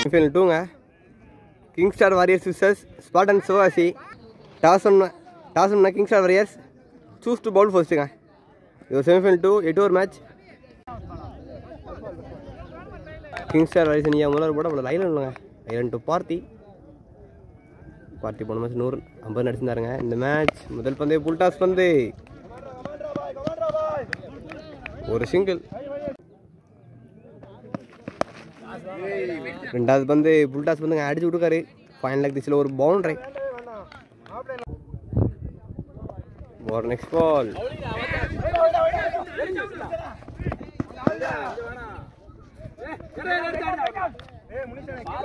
Semi-final 2ங்க. King Star Warriors versus Spartan Sivakasi. Toss ஒன்னா King Star Warriors chose to bowl ஃபர்ஸ்ட்டுங்க. இது semifinal 2 8 over match. King Star Warriors நீங்கள் முதல்ல போட அவ்வளோ லைன் இல்லைங்க. ஐலண்ட் டு பார்த்தி போன மேட்ச் 150 நடிச்சிருந்தாருங்க. இந்த மேட்ச் முதல் பந்தே புல் டாஸ் பந்து ஒரு சிங்கிள். ரெண்டாவது பந்து புல் டாஸ் பந்துங்க அடிச்சு விட்டுருக்காரு. ஃபைனல் லெக் திசில் ஒரு பவுண்டரி. ஒரு நெக்ஸ்ட் பால்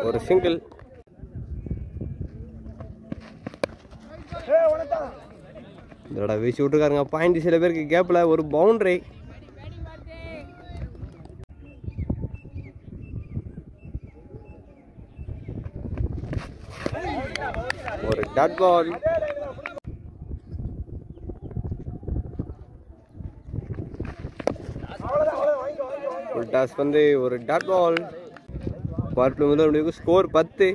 ஒரு சிங்கிள். இதோட வீசி விட்டுருக்காருங்க. பாயிண்ட் சில பேருக்கு கேப்பில் ஒரு பவுண்டரி. ஒரு டாட் பால். ஃபுல் டாஸ் வந்து ஒரு டாட் பால். பார்ட் முதல் ஸ்கோர் 10.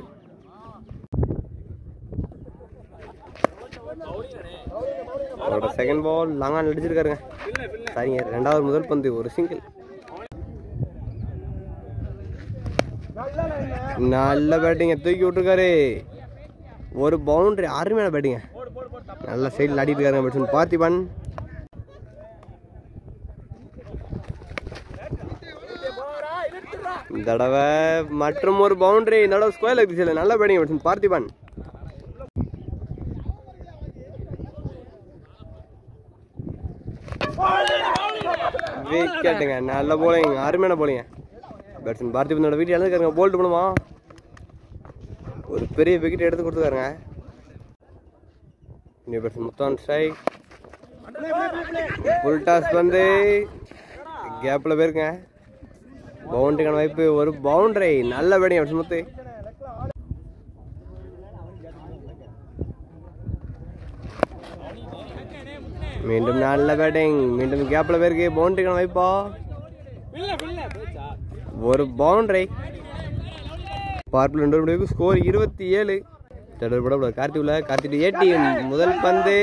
அவரோட செகண்ட் பால் லாங்கான் அடிச்சிருக்காருங்க. சரிங்க, ரெண்டாவது முதல் பந்து ஒரு சிங்கிள். நல்ல பேட்டிங்க தூக்கி விட்டுருக்காரு. ஒரு பவுண்டரி. அருமையான பேட்டிங்க. நல்ல சைடில் ஆடிட்டு இருக்காருங்க பேட்ஸ்மேன் பார்த்திபன். இந்த தடவை மற்றும் ஒரு பவுண்டரி. இந்த தடவை ஸ்கொயர் லெக் திசையில் நல்ல பேட்டிங்க பேட்ஸ்மேன் பார்த்திபன். விக்கெட்டுங்க. நல்ல போலிங், அருமையான போலிங்க. பேட்ஸ்மேன் பார்த்திபனோட வீட்டு இழந்துக்காருங்க. போல்ட் பண்ணுமா ஒரு பெரிய விக்கெட் எடுத்து கொடுத்துருக்காருங்க. இன்னும் பேட்ஸ்மேன் முத்தான் ஸ்ட்ரைக். ஃபுல் டாஸ் வந்து கேப்பில் போயிருங்க. பவுண்டரிக்கான வாய்ப்பு. ஒரு பவுண்டரி. நல்ல பேட்டிங் பேட்ஸ்மேன் முத்து. மீண்டும் நல்ல பேட்டிங். மீண்டும் கேப்பில் போயிருக்கு. பவுண்டரிக்கான வாய்ப்பா. ஒரு பவுண்டரி. பார்ப்பில் 2 முடிவுக்கு ஸ்கோர் 27. தொடர்பட கார்த்திக் ஏடி முதல் பந்து.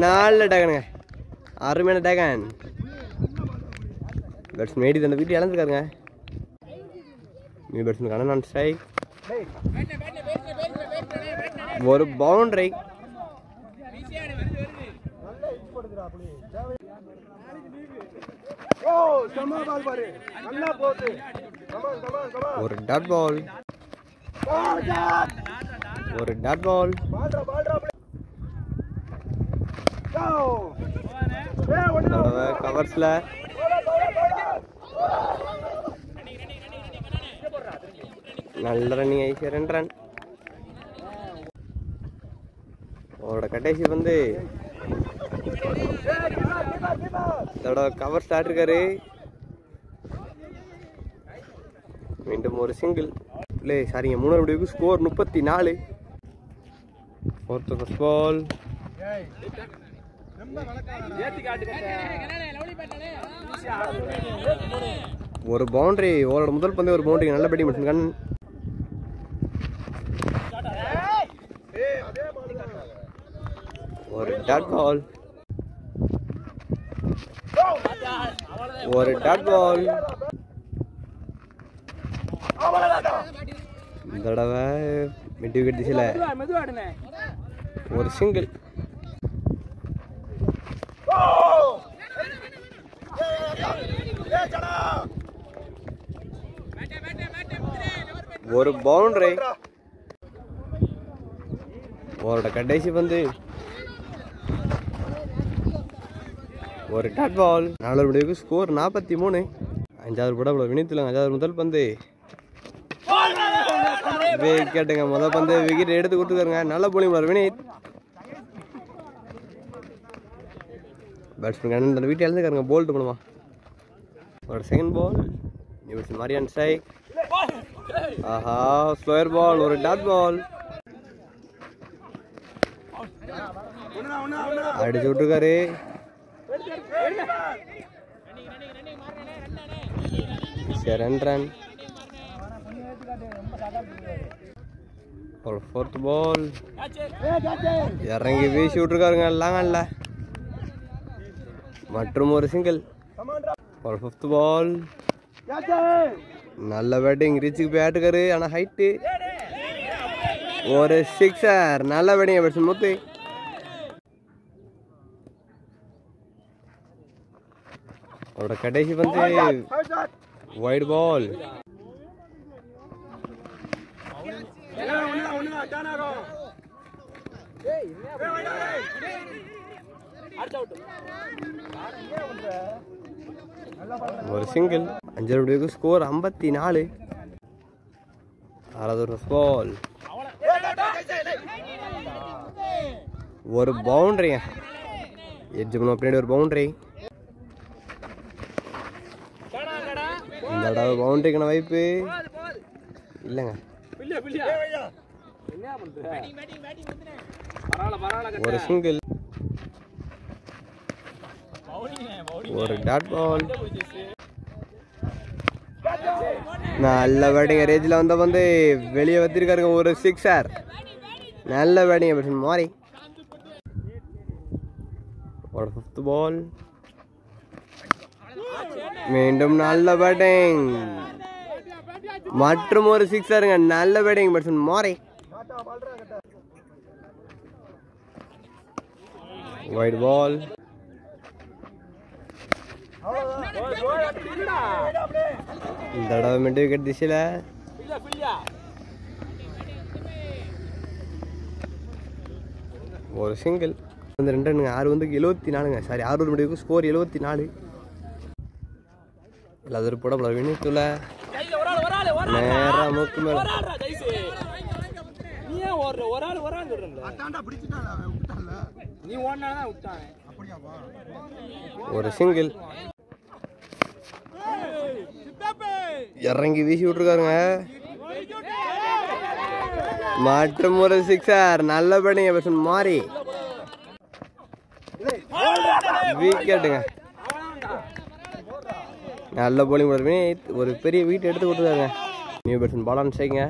நல்ல டேகனுங்க. அருமையான டேகன். பேட்ஸ்மேன் மேடி தந்த வீட்டு இழந்துருக்காருங்க. New batsman Kannan strike. ஒரு பவுண்டரி. ஒரு டாட் பால். ஒரு டாட் பால். கவர்ஸ்ல நல்ல ரன்னிங் ஆயிடுச்சு. 2 ரன். அவரோட கடைசி வந்து இதோட கவர் ஸ்டார்ட் இருக்காரு. மீண்டும் ஒரு சிங்கிள் பிளே. சாரிங்க, 3 முடிவுக்கு ஸ்கோர் 34. ஃபோர்த் பால். ஒரு பவுண்டரி. ஓவரோட முதல் பந்து ஒரு பவுண்டரி. நல்ல பேட்டிங் பேட்ஸ்மேன் கண்ணன். ஒரு டாட் பால். ஒரு டாட் பால். இந்த தடவை மிட் விக்கெட் திசையில் ஒரு சிங்கிள். ஒரு பவுண்டரி. அவரோட கடைசி பந்து ஒரு டாட் பால். 4 முடிவுக்கு ஸ்கோர் 43. 5வது படம் வினித்துலாங்க. 5வது முதல் பந்து விக்கெட்டுங்க. முதல் பந்து விக்கெட் எடுத்து கொடுத்துருக்காருங்க. நல்ல போலிங் வினித். பேட்ஸ்மேன் கண்ணன் வீட்டு இழந்துக்காருங்க. போல்ட் பண்ணுமா ஒரு செகண்ட் பால். மாரியான் ஸ்ட்ரைக். ஆஹா, ஸ்லோயர் பால். ஒரு டாட் பால். அடிச்சு விட்டுருக்காரு. சரி, 2 ரன். ஒரு ஃபோர்த் பால் இறங்கி வீசி விட்டுருக்காருங்க லாங்கல்ல. மற்றும் ஒரு சிங்கிள். ஒரு ஃபிஃப்த் பால் நல்ல பேட்டிங், ரீச்சுக்கு போய் ஆட்டுக்காரு, ஆனால் ஹைட்டு. ஒரு சிக்ஸர், நல்ல பேட்டிங் பேட்ஸ்மேன் முத்து. அவரோட கடைசி வந்து வைட் பால். ஒரு சிங்கிள். 5 ரூபாய்க்கு ஸ்கோர் 54. 6வது பால் ஒரு பவுண்டரிங்க. எட்ஜ் பண்ண பின்னாடி ஒரு பவுண்டரி. இந்த தடவை பவுண்டரிக்கான வாய்ப்பு இல்லைங்க. ஒரு சிங்கிள். ஒரு டாட் பால். நல்ல பேட்டிங், ரேஞ்சில் வந்த வந்து வெளியே வச்சிருக்காருங்க. ஒரு சிக்ஸர், நல்ல பேட்டிங் மாறி. ஒரு ஃபிஃப்த் பால் மீண்டும் நல்ல பேட்டிங் மற்றும் ஒரு சிக்ஸருங்க. நல்ல பேட்டிங் பேட்ஸ்மேன் மாறி. Wide ball. இந்த தடவை மிட் விக்கெட் திசையில ஒரு சிங்கிள். வந்து 2 ரன்னுங்க. 6 வந்து 74ங்க. சாரி, 6 முடிவுக்கு ஸ்கோர் 74. எல்லாரும் போட வினித்துல நேரம் மூக்கு மேல ஒரு சிங்கிள். இறங்கி வீசி விட்டுருக்காருங்க. மற்றும் ஒரு சிக்ஸர், நல்ல பேட்டிங் பேட்ஸ்மேன் மாறி. விக்கெட்டுங்க. நல்ல போலிங் போடுறமே, ஒரு பெரிய வீட்டை எடுத்து கொடுத்துருக்காங்க. நியூ பேட்ஸ்மேன் பாலான் செய்யுங்க.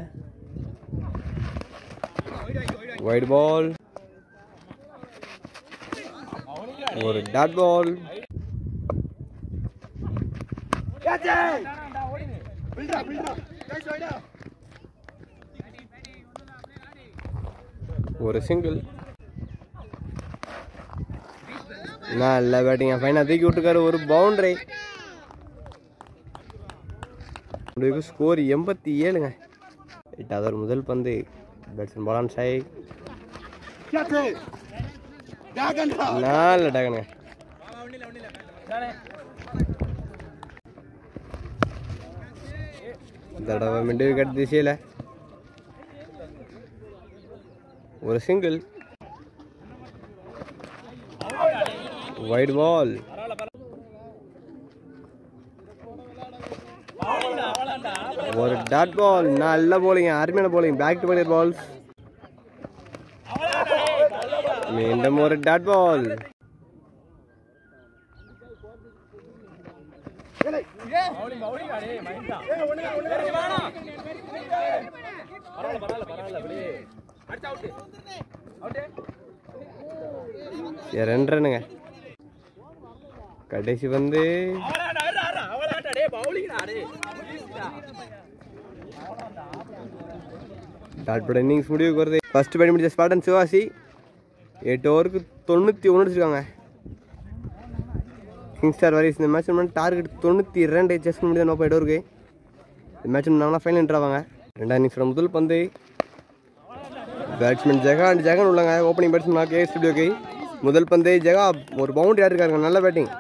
Wide ball. ஒரு டாட் பால். ஒரு சிங்கிள். நல்ல பேட்டிங், ஃபைனா தூக்கி விட்டுருக்காரு. ஒரு பவுண்டரி. ஸ்கோர் 87ங்க. 8வது முதல் பந்து பேட்ஸ்மேன் பாலான் ஷாய். நல்ல டகனுங்க. தடவை மிட் விக்கெட் திசையில ஒரு சிங்கிள். Wide ball. ஒரு டாட் பால். நல்ல போலிங், அருமையான bowling. Back to back balls. மீண்டும் ஒரு டாட் பால். ரெண்டு ரன்னுங்க. கடைசி வந்து இன்னிங்ஸ் முடிவுக்கு வருது. ஃபர்ஸ்ட் பேட் முடிச்ச ஸ்பாட்டன் சிவாசி 8 ஓவருக்கு 91 அடிச்சிருக்காங்க. கிங் ஸ்டார் வாரியர்ஸ் இந்த மேட்ச் டார்கெட் 92 செஸ் பண்ணி தான் 8 ஓவருக்கு. இந்த மேட்ச் நாங்களாம் ஃபைனல் என்ட்ராவாங்க. 2வது இன்னிங்ஸோட முதல் பந்து பேட்ஸ்மேன் ஜெகான் உள்ளாங்க. ஓப்பனிங் பேட்ஸ்மேன் கேஎஸ் ஸ்டுடியோக்கு முதல் பந்து ஜெகா ஒரு பவுண்டரி ஆடிருக்காருங்க. நல்ல பேட்டிங்.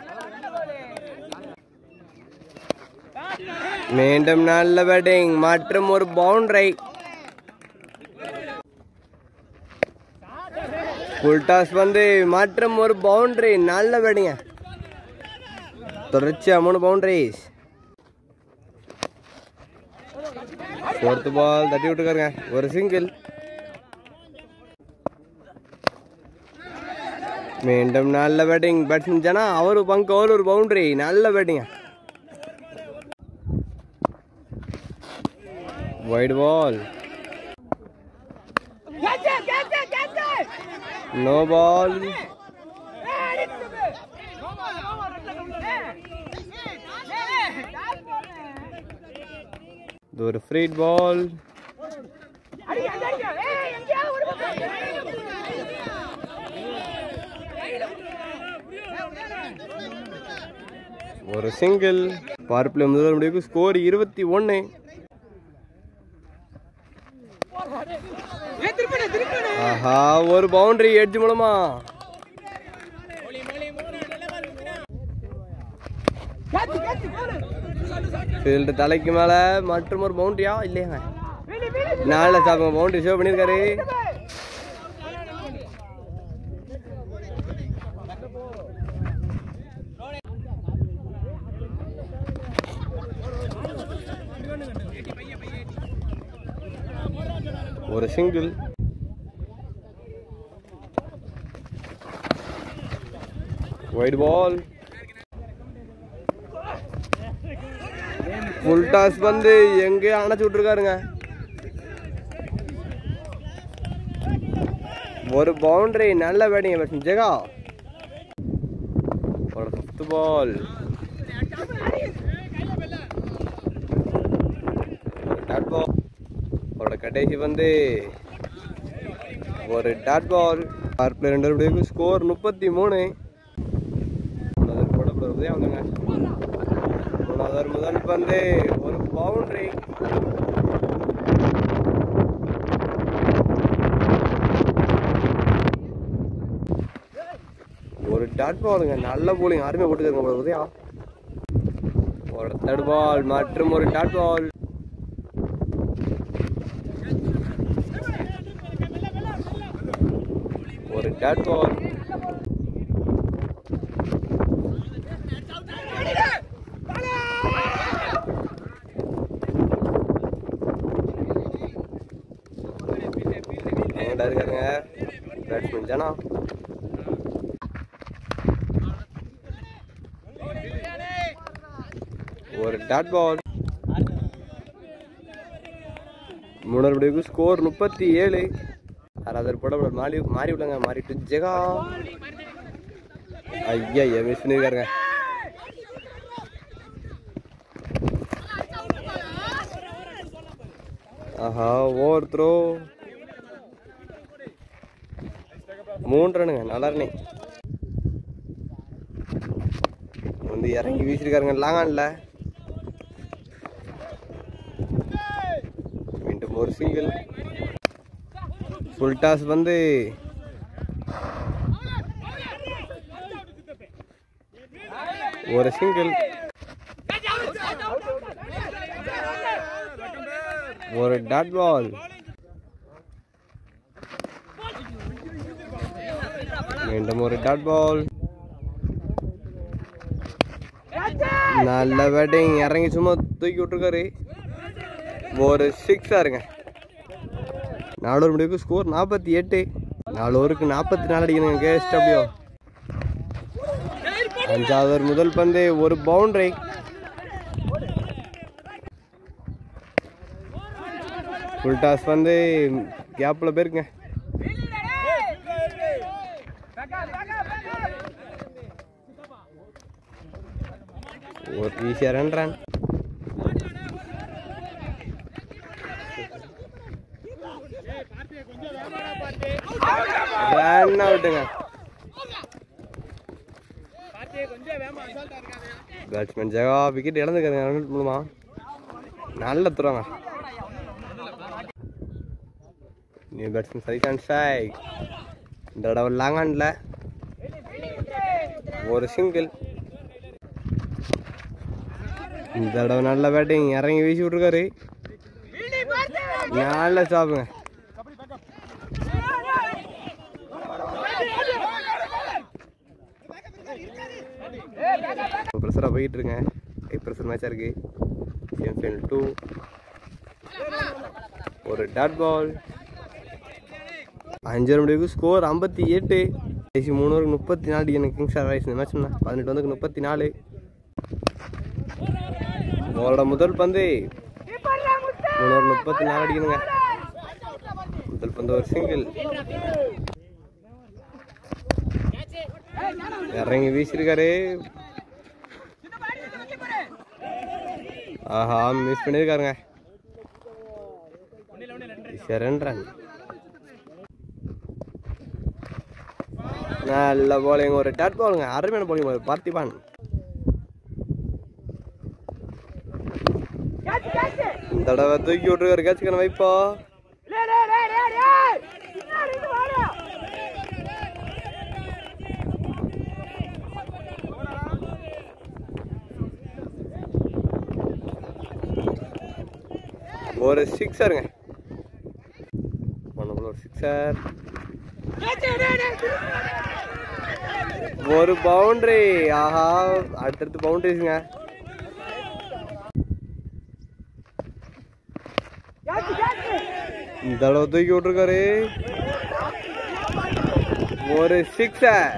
மீண்டும் நல்ல பேட்டிங் மற்றும் ஒரு பவுண்டரி. ஃபுல் டாஸ் வந்து மற்றும் ஒரு பவுண்டரி. நல்ல பேட்டிங்க. தொடர்ச்சியா 3 பவுண்டரிஸ். 4th பால் தட்டி விட்டுருக்காருங்க. ஒரு சிங்கிள். மீண்டும் நல்ல பேட்டிங் பேட்ஸ்மேன் ஜனா. அவரு பங்கு ஒரு பவுண்டரி. நல்ல பேட்டிங்க. வைட் பால். No ball. இது ஒரு ஃப்ரீ பால். ஒரு சிங்கிள். பவர் பிளே முதல் முடிவுக்கு ஸ்கோர் 21. ஆஹா, ஒரு பவுண்டரி எட்ஜ் மூலமா. ஃபீல்டு தலைக்கு மேல மற்றும் ஒரு பவுண்டரியா இல்லையாங்க? நாலு சாப்பிங்க பவுண்டரி சேவ் பண்ணியிருக்காரு. ஒரு single. Wide ball. Full toss வந்து எங்கே அணைச்சு விட்டுருக்காருங்க. ஒரு பவுண்டரி. நல்ல பேட்டிங் ஜெகா. ஒரு 5th பால். Dot ball. அவரோட கடைசி வந்து ஒரு டாட் பால். பவர் பிளே 2 முடிவுக்கு ஸ்கோர் 33. முதல் பந்து ஒரு பவுண்டரி. ஒரு டாட் பாலுங்க. நல்ல போலிங். அருமையா போட்டுக்காங்க உதயா. ஒரு 3rd பால் மற்றும் ஒரு டாட் பால். ஒரு டாட் பால். இருக்காருங்க பேட்ஸ்மேன் ஜனா. ஒரு டாட் பால். முன்னோருக்கு ஸ்கோர் 37. யாராவது போட மாறி விடுங்க. மாறிட்டு ஜெகா. ஐயா மிஸ் பண்ணிருக்காருங்க. ஆஹா, ஓவர் த்ரோ. 3 ரன்னுங்க. நல்லா இருந்தே வந்து இறங்கி வீசிருக்காருங்க. லாங்கான்ல மீண்டும் ஒரு சிங்கிள். ஃபுல் டாஸ் வந்து ஒரு சிங்கிள். ஒரு டாட் பால். மீண்டும் ஒரு டாட் பால். நல்ல பேட்டிங். இறங்கி சும்மா தூக்கி விட்டுருக்காரு. ஒரு 6 இருங்க. 4 ஓவர் முடிவுக்கு ஸ்கோர் 48. 4 ஓவருக்கு 44 அடிக்கணுங்க கேஎஸ்டபிள்யூ. 5வது ஓவர் முதல் பந்து ஒரு பவுண்டரி. ஃபுல் டாஸ் வந்து கேப்ல போயிருங்க. ஒரு ஈஸியா 2 ரன். ரன் அவுட்டுங்க. பேட்ஸ்மேன் ஜெகா விக்கெட் இழந்துக்காருங்க ரன் மூலமா. நல்ல துறாங்க. New batsman சரிகான் ஷாய். இந்த தடவை லாங்கான்ல ஒரு சிங்கிள். இந்த தடவை நல்ல பேட்டிங். இறங்கி வீசி விட்டுருக்காரு. நல்ல ஸ்டாப்புங்க. ப்ரெஷராக போயிட்டு இருக்கேன். ப்ரெஷர் மேட்சாக இருக்கு. செமிஃபைனல் 2. ஒரு டாட் பால். 5 ஓவர் முடிவுக்கு ஸ்கோர் 58. 3 ஓவருக்கு 34 எனக்கு கிங்ஸ் ஸ்டார் வாரியர்ஸ். இந்த மேட்ச் 18 ஓவருக்கு 34. அவரோட முதல் பந்து 3 ஓவர் 34 அடிக்கணுங்க. முதல் பந்து ஒரு சிங்கிள். இறங்கி வீசிருக்காரு. ஆஹா மிஸ் பண்ணியிருக்காருங்க. 2 ரன். நல்ல போலிங், ஒரு டாட் பாலுங்க, அருமையான போலிங் பார்த்திபான். இந்த தடவை தூக்கி விட்டுருக்காரு. கேட்சுக்கான வைப்போ. ஒரு சிக்ஸருங்க, ஒரு சிக்ஸர், ஒரு பவுண்டரி. ஆஹா அடுத்தடுத்து பவுண்டரிஸுங்க. இந்த தடவை தூக்கி விட்டுருக்காரு. ஒரு சிக்ஸர்.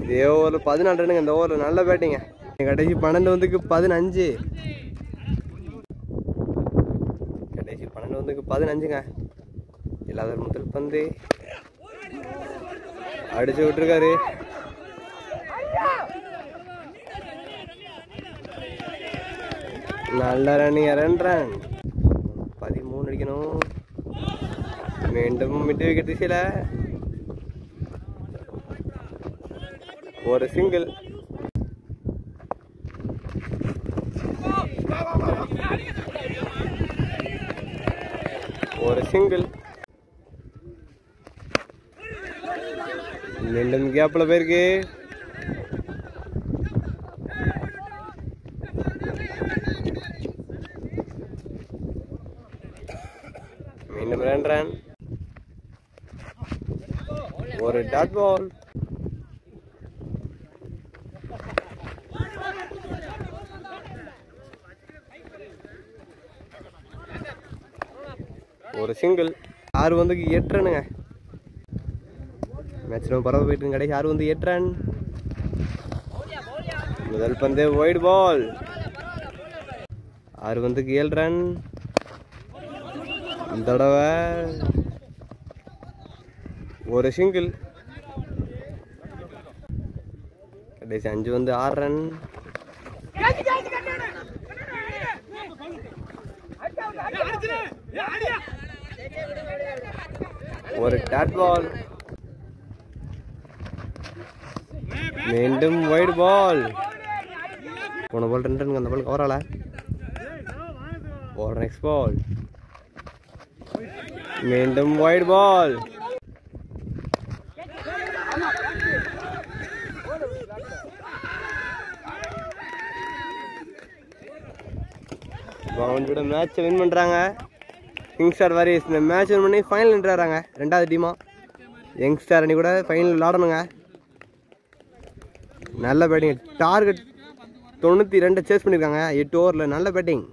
இதே ஓவர் 14 ரன்னுங்க. இந்த ஓவர் நல்ல பேட்டிங்க. கடைசி 12 வந்துக்கு 15. கடைசி 12 வந்துக்கு 15ங்க. இல்லாத முதல் பந்து அடிச்சு விட்டுருக்காரு. நல்ல ரன்னிங்க. 2 ரன். 13 அடிக்கணும். மீண்டும் மிட் விக்கெட் திசையில ஒரு சிங்கிள். ஒரு சிங்கிள். மீண்டும் கேப்ல போயிருக்கு. மீண்டும் 2 ரன். ஒரு டாட் பால். ஒரு சிங்கிள். 6 வந்துக்கு 8 ரன்னுங்க. மேட்ச் ரொம்ப பரவ போயிட்டு இருக்கு. கடைசி 6 வந்து 8 ரன். முதல் பந்து ஒயிட் பால். 6 வந்துக்கு 7 ரன். இந்த தடவை ஒரு சிங்கிள். கடைசி 5 வந்து 6 ரன். ஒரு டாட் பால். மீண்டும் ஒயிட் பால். போன பால் 2 ரன். அந்த பால் கவர் ஆகல. ஒரு நெக்ஸ்ட் பால். மீண்டும் ஒயிட் பால். பவுண்டோட மேட்சை வின் பண்ணுறாங்க யங்ஸ்டார் வாரியர்ஸ். இந்த மேட்ச் வின் பண்ணி ஃபைனல் நின்றாங்க. 2வது டீமாக யங்ஸ்டார் அணி கூட ஃபைனல் விளாடணுங்க. நல்ல பேட்டிங். டார்கெட் 92 சேஸ் பண்ணியிருக்காங்க 8 ஓவரில். நல்ல பேட்டிங்.